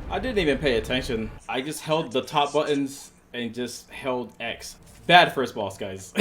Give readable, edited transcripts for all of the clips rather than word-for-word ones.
I didn't even pay attention. I just held the top buttons and just held X. Bad first boss, guys.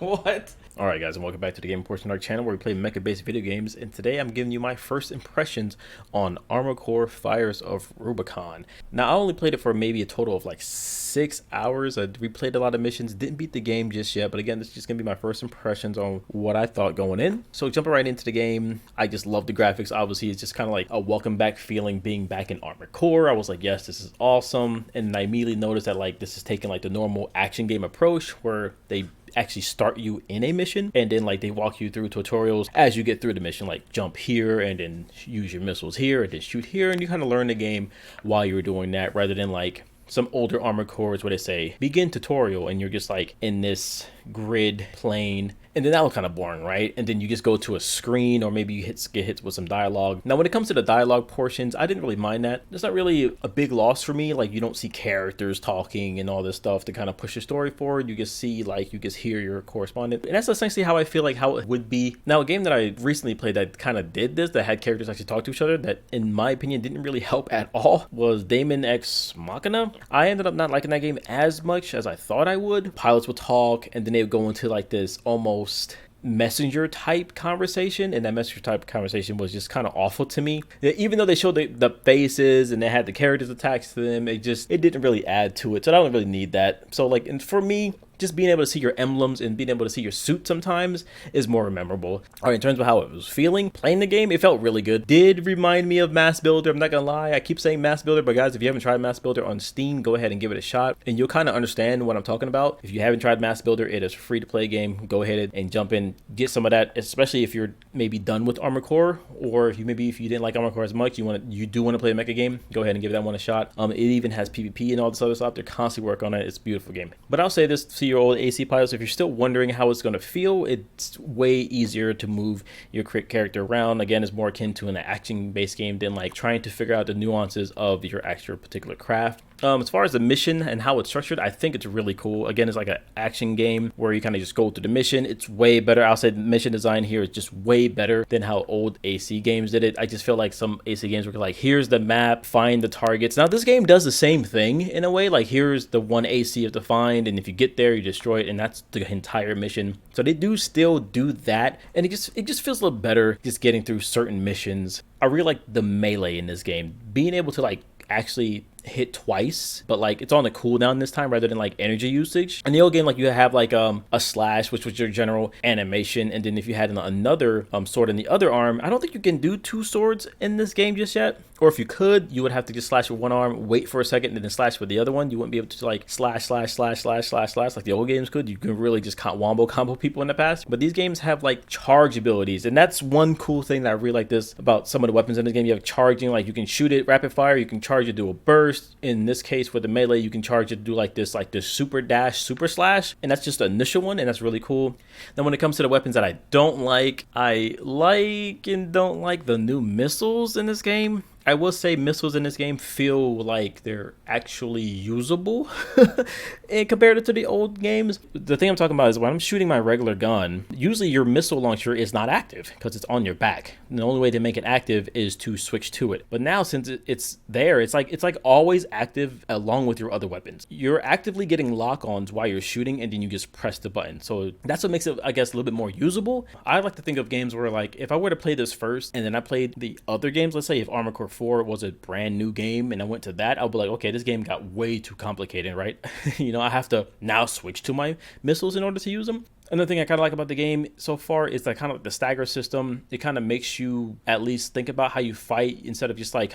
What? Alright guys, and welcome back to the game portion of our channel where we play mecha based video games, and today I'm giving you my first impressions on Armored Core Fires of Rubicon. Now I only played it for maybe a total of like 6 hours. I replayed a lot of missions, didn't beat the game just yet, but again, this is just gonna be my first impressions on what I thought going in. So jumping right into the game, I just love the graphics. Obviously it's just kind of like a welcome back feeling being back in Armored Core. I was like, yes, this is awesome, and I immediately noticed that like this is taking like the normal action game approach where they actually start you in a mission and then like they walk you through tutorials as you get through the mission, like jump here and then use your missiles here and then shoot here, and you kind of learn the game while you're doing that, rather than like some older Armored Cores where they say begin tutorial and you're just like in this grid plane, and then that was kind of boring, right? And then you just go to a screen, or maybe you get hit with some dialogue. Now when it comes to the dialogue portions, I didn't really mind that. It's not really a big loss for me. Like you don't see characters talking and all this stuff to kind of push the story forward. You just see, like, you just hear your correspondent, and that's essentially how I feel like how it would be. Now a game that I recently played that kind of did this, that had characters actually talk to each other, that in my opinion didn't really help at all, was Daemon X Machina. I ended up not liking that game as much as I thought I would. Pilots would talk and then they would go into like this almost messenger type conversation, and that messenger type conversation was just kind of awful to me. Even though they showed the faces and they had the characters attached to them, it didn't really add to it, so I don't really need that. So like, and for me, just being able to see your emblems and being able to see your suit sometimes is more memorable. All right, in terms of how it was feeling, playing the game, it felt really good. Did remind me of Mass Builder, I'm not gonna lie. I keep saying Mass Builder, but guys, if you haven't tried Mass Builder on Steam, go ahead and give it a shot, and you'll kind of understand what I'm talking about. If you haven't tried Mass Builder, it is a free to play game. Go ahead and jump in, get some of that, especially if you're maybe done with Armored Core, or if you didn't like Armored Core as much, you do want to play a mecha game, go ahead and give that one a shot. It even has PvP and all this other stuff. They're constantly working on it. It's a beautiful game. But I'll say this to your old AC pilots: if you're still wondering how it's going to feel, it's way easier to move your character around. Again, it's more akin to an action-based game than like trying to figure out the nuances of your actual particular craft. As far as the mission and how it's structured, I think it's really cool. Again, it's like an action game where you kind of just go through the mission. It's way better. I'll say the mission design here is just way better than how old AC games did it. I just feel like some AC games were like, here's the map, find the targets. Now this game does the same thing in a way. Like, here's the one AC you have to find, and if you get there, you destroy it, and that's the entire mission. So they do still do that, and it just feels a little better just getting through certain missions. I really like the melee in this game, being able to like actually hit twice, but like it's on a cooldown this time rather than like energy usage. In the old game, like you have like a slash, which was your general animation, and then if you had another sword in the other arm, I don't think you can do two swords in this game just yet. Or if you could, you would have to just slash with one arm, wait for a second, and then slash with the other one. You wouldn't be able to like slash like the old games could. You can really just combo people in the past. But these games have like charge abilities, and that's one cool thing that I really like this about some of the weapons in this game. You have charging, like you can shoot it rapid fire, you can charge it to a burst. In this case, with the melee, you can charge it to do like this super dash, super slash, and that's just the initial one, and that's really cool. Then when it comes to the weapons that I don't like, I like and don't like the new missiles in this game. I will say missiles in this game feel like they're actually usable and compared to the old games. The thing I'm talking about is when I'm shooting my regular gun, usually your missile launcher is not active because it's on your back. And the only way to make it active is to switch to it. But now since it's there, it's like always active along with your other weapons. You're actively getting lock-ons while you're shooting, and then you just press the button. So that's what makes it, I guess, a little bit more usable. I like to think of games where like if I were to play this first and then I played the other games, let's say if Armored Core 4 was a brand new game and I went to that, I'll be like, okay, this game got way too complicated, right? I have to now switch to my missiles in order to use them. Another thing I kind of like about the game so far is that kind of the stagger system. It kind of makes you at least think about how you fight instead of just like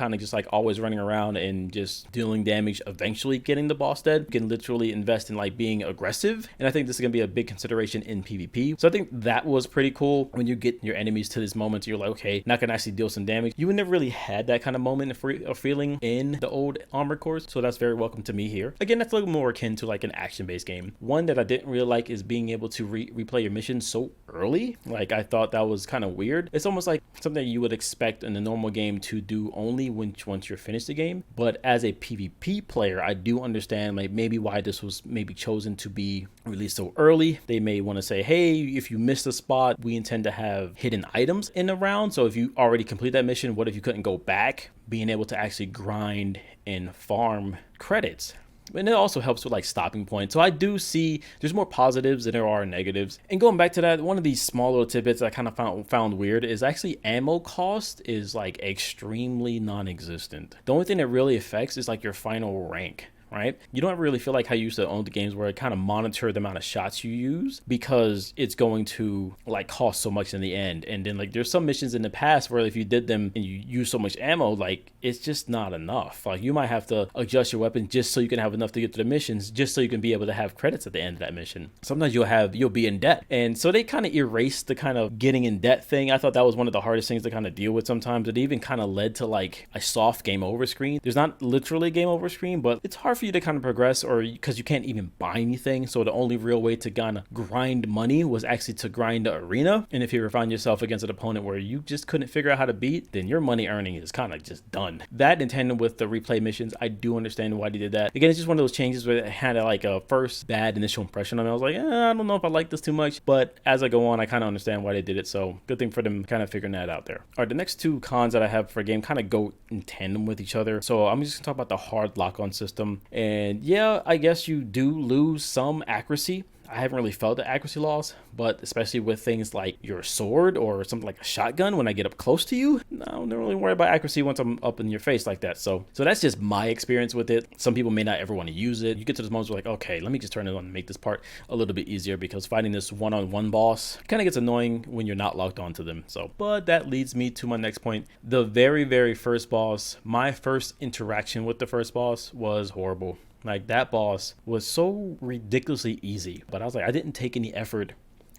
always running around and just dealing damage, eventually getting the boss dead. You can literally invest in like being aggressive, and I think this is going to be a big consideration in PvP. So I think that was pretty cool. When you get your enemies to this moment, you're like, okay, not going to actually deal some damage. You never really had that kind of moment of feeling in the old Armored Cores, so that's very welcome to me here. Again, that's a little more akin to like an action-based game. One that I didn't really like is being able to replay your mission so early. Like, I thought that was kind of weird. It's almost like something you would expect in a normal game to do only once you're finished the game. But as a PvP player, I do understand like maybe why this was maybe chosen to be released so early. They may want to say, hey, if you missed a spot, we intend to have hidden items in the round. So if you already complete that mission, what if you couldn't go back? Being able to actually grind and farm credits. And it also helps with like stopping points. So I do see there's more positives than there are negatives. And going back to that, one of these small little tidbits I kind of found weird is actually ammo cost is like extremely non-existent. The only thing that really affects is like your final rank. Right? You don't really feel like how you used to own the games where it kind of monitor the amount of shots you use because it's going to like cost so much in the end. And then like there's some missions in the past where if you did them and you use so much ammo, like it's just not enough. Like you might have to adjust your weapon just so you can have enough to get to the missions, just so you can be able to have credits at the end of that mission. Sometimes you'll be in debt. And so they kind of erased the kind of getting in debt thing. I thought that was one of the hardest things to kind of deal with sometimes. It even kind of led to like a soft game over screen. There's not literally a game over screen, but it's hard for you to kind of progress or because you can't even buy anything. So the only real way to kind of grind money was actually to grind the arena. And if you ever found yourself against an opponent where you just couldn't figure out how to beat, then your money earning is kind of just done. That in tandem with the replay missions, I do understand why they did that. Again, it's just one of those changes where it had like a first bad initial impression on me. I was like, I don't know if I like this too much, but as I go on, I kind of understand why they did it. So good thing for them kind of figuring that out there. All right, the next two cons that I have for a game kind of go in tandem with each other. So I'm just gonna talk about the hard lock-on system. And yeah, I guess you do lose some accuracy. I haven't really felt the accuracy loss, but especially with things like your sword or something like a shotgun, when I get up close to you, no, I don't really worry about accuracy once I'm up in your face like that. So that's just my experience with it. Some people may not ever want to use it. You get to those moments where like, okay, let me just turn it on and make this part a little bit easier because fighting this one-on-one boss kind of gets annoying when you're not locked onto them. So, but that leads me to my next point. The very, very first boss, my first interaction with the first boss was horrible. Like that boss was so ridiculously easy, but I was like, I didn't take any effort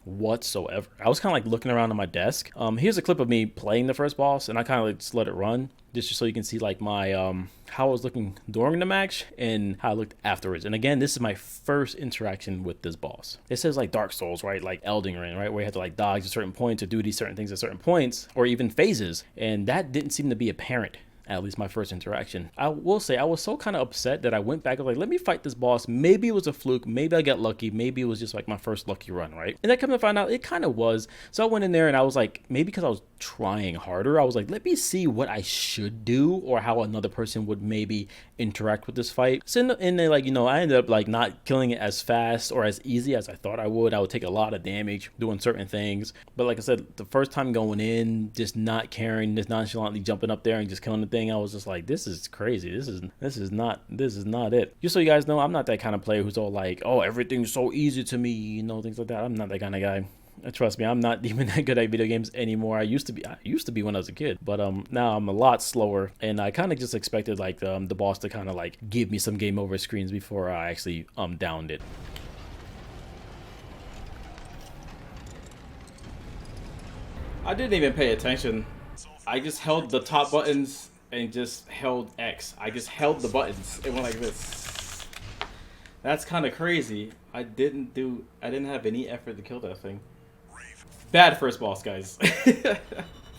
whatsoever. I was kind of like looking around on my desk. Here's a clip of me playing the first boss, and I kind of like just let it run just so you can see like my how I was looking during the match and how I looked afterwards. And again, this is my first interaction with this boss. It says like Dark Souls, right? Like Elden Ring, right? Where you have to like dodge at certain points or do these certain things at certain points or even phases, and that didn't seem to be apparent. At least my first interaction. I will say I was so kind of upset that I went back and like, let me fight this boss. Maybe it was a fluke. Maybe I got lucky. Maybe it was just like my first lucky run, right? And I come to find out it kind of was. So I went in there and I was like, maybe because I was trying harder, I was like, let me see what I should do or how another person would maybe interact with this fight. So in there, like, you know, I ended up like not killing it as fast or as easy as I thought I would. I would take a lot of damage doing certain things. But like I said, the first time going in, just not caring, just nonchalantly jumping up there and just killing the thing, I was just like, this is crazy. This is not it. Just so you guys know, I'm not that kind of player who's all like, oh, everything's so easy to me, you know, things like that. I'm not that kind of guy. Trust me, I'm not even that good at video games anymore. I used to be when I was a kid, but now I'm a lot slower, and I kind of just expected like the boss to kind of like give me some game over screens before I actually downed it. I didn't even pay attention. I just held the top buttons and just held X. I just held the buttons. It went like this. That's kind of crazy. I didn't have any effort to kill that thing. Bad first boss, guys.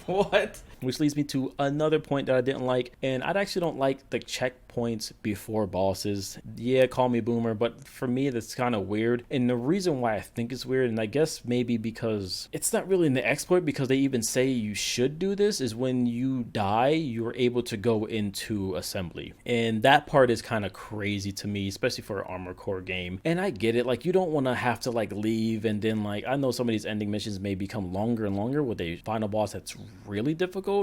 What? Which leads me to another point that I didn't like, and I actually don't like the checkpoints before bosses. Yeah, call me boomer, but for me that's kind of weird. And the reason why I think it's weird, and I guess maybe because it's not really in the exploit, because they even say you should do this, is when you die, you're able to go into assembly. And that part is kind of crazy to me, especially for an Armored Core game. And I get it, like you don't want to have to like leave, and then like I know some of these ending missions may become longer and longer with a final boss that's really difficult.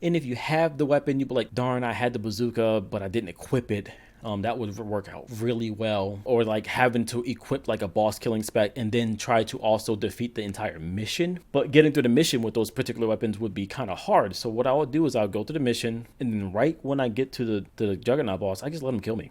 And if you have the weapon, you'd be like, darn, I had the bazooka, but I didn't equip it. That would work out really well. Or like having to equip like a boss killing spec and then try to also defeat the entire mission. But getting through the mission with those particular weapons would be kind of hard. So what I would do is I'll go to the mission, and then right when I get to the Juggernaut boss, I just let him kill me.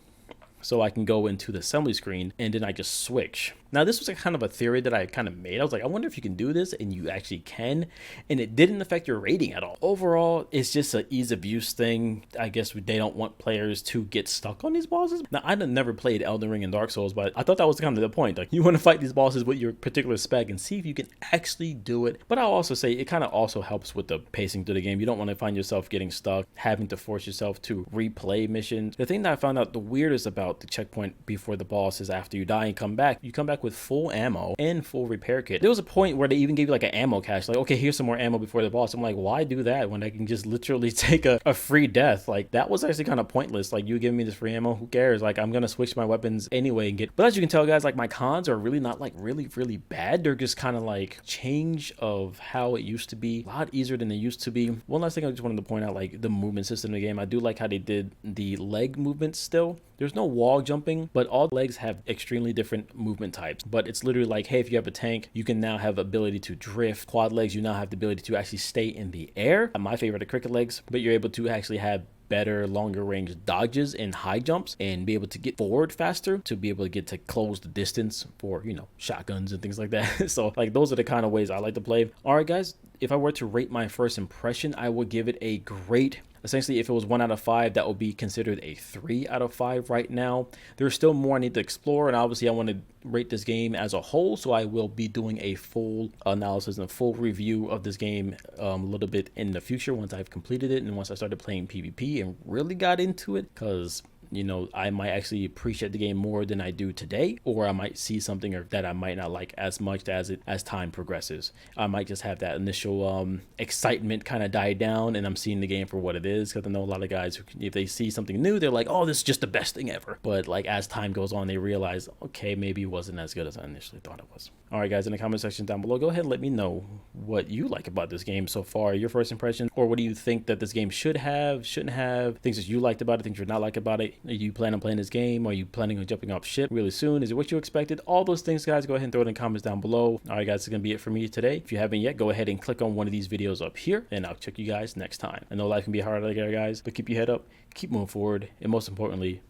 So I can go into the assembly screen and then I just switch. Now, this was a kind of a theory that I kind of made. I was like, I wonder if you can do this, and you actually can, and it didn't affect your rating at all. Overall, it's just an ease of use thing. I guess they don't want players to get stuck on these bosses. Now, I've never played Elden Ring and Dark Souls, but I thought that was kind of the point. Like, you want to fight these bosses with your particular spec and see if you can actually do it. But I'll also say it kind of also helps with the pacing through the game. You don't want to find yourself getting stuck, having to force yourself to replay missions. The thing that I found out the weirdest about the checkpoint before the boss is after you die and come back, you come back with full ammo and full repair kit. There was a point where they even gave you like an ammo cache, like, okay, here's some more ammo before the boss. I'm like, why do that when I can just literally take a free death? Like, that was actually kind of pointless. Like, you giving me this free ammo, who cares? Like, I'm gonna switch my weapons anyway and get. But as you can tell, guys, like, my cons are really not like really bad. They're just kind of like change of how it used to be, a lot easier than they used to be. One last thing I just wanted to point out, like the movement system in the game. I do like how they did the leg movement still. There's no wall jumping, but all legs have extremely different movement types. But it's literally like, hey, if you have a tank, you can now have ability to drift. Quad legs, you now have the ability to actually stay in the air. My favorite are cricket legs, but you're able to actually have better longer range dodges and high jumps and be able to get forward faster to be able to get to close the distance for, you know, shotguns and things like that. So like, those are the kind of ways I like to play. All right, guys, if I were to rate my first impression, I would give it a great. Essentially, if it was 1 out of 5, that would be considered a 3 out of 5 right now. There's still more I need to explore, and obviously I want to rate this game as a whole, so I will be doing a full analysis and a full review of this game a little bit in the future once I've completed it and once I started playing PvP and really got into it, because you know, I might actually appreciate the game more than I do today, or I might see something or that I might not like as much as time progresses. I might just have that initial excitement kind of die down, and I'm seeing the game for what it is, because I know a lot of guys who, if they see something new, they're like, oh, this is just the best thing ever. But like, as time goes on, they realize, okay, maybe it wasn't as good as I initially thought it was. All right, guys, in the comment section down below, go ahead and let me know what you like about this game so far, your first impression, or what do you think that this game should have, shouldn't have, things that you liked about it, things you not like about it. Are you planning on playing this game? Are you planning on jumping off ship really soon? Is it what you expected? All those things, guys, go ahead and throw it in the comments down below. All right, guys, it's going to be it for me today. If you haven't yet, go ahead and click on one of these videos up here, and I'll check you guys next time. I know life can be hard out there, guys, but keep your head up, keep moving forward, and most importantly,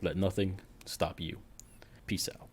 let nothing stop you. Peace out.